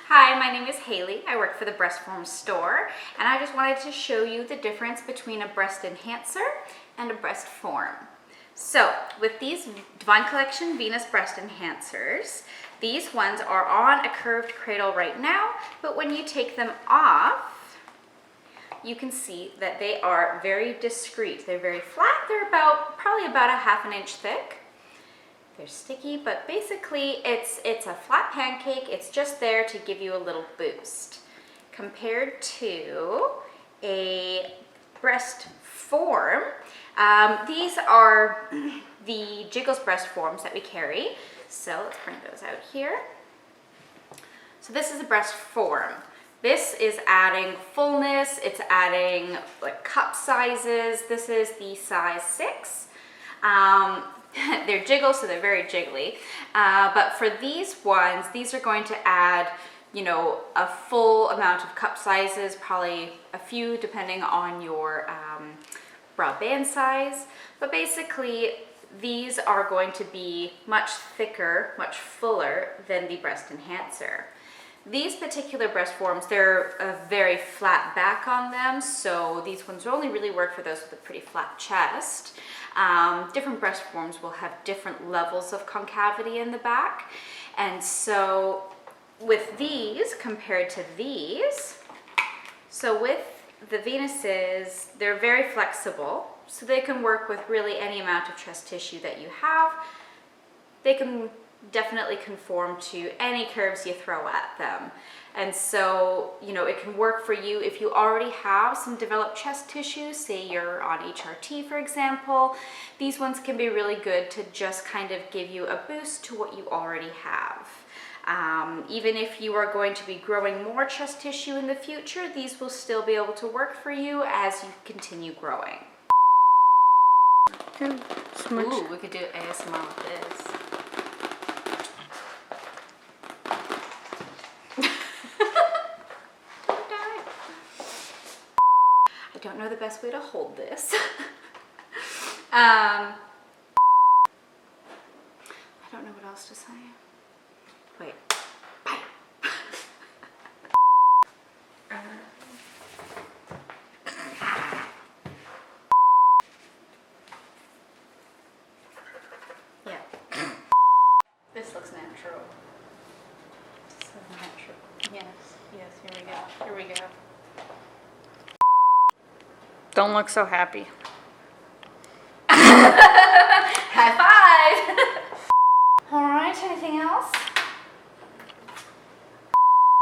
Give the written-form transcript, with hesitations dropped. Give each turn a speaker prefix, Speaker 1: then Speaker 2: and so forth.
Speaker 1: Hi, my name is Haley. I work for the Breast Form store, and I just wanted to show you the difference between a breast enhancer and a breast form. So, with these Divine Collection Venus breast enhancers, these ones are on a curved cradle right now, but when you take them off, you can see that they are very discreet. They're very flat. They're probably about a ½ inch thick. They're sticky, but basically it's a flat pancake. It's just there to give you a little boost. Compared to a breast form, these are the Jiggles breast forms that we carry. So let's bring those out here. So this is a breast form. This is adding fullness. It's adding like cup sizes. This is the size 6. They're jiggles, so they're very jiggly. But for these ones, these are going to add, a full amount of cup sizes, probably a few depending on your bra band size. But basically, these are going to be much thicker, much fuller than the breast enhancer. These particular breast forms, they're a very flat back on them, so these ones only really work for those with a pretty flat chest. Different breast forms will have different levels of concavity in the back, and so with these compared to these, so with the Venuses, they're very flexible, so they can work with really any amount of chest tissue that you have. They can definitely conform to any curves you throw at them. And so, it can work for you if you already have some developed chest tissue, say you're on HRT, for example. These ones can be really good to just kind of give you a boost to what you already have. Even if you are going to be growing more chest tissue in the future, these will still be able to work for you as you continue growing. Ooh, we could do ASMR with this. I don't know the best way to hold this. I don't know what else to say. Wait. Bye. Yeah. This looks natural. So natural. Yes, here we go. Here we go.
Speaker 2: Don't look so happy.
Speaker 1: High five! All right, anything else?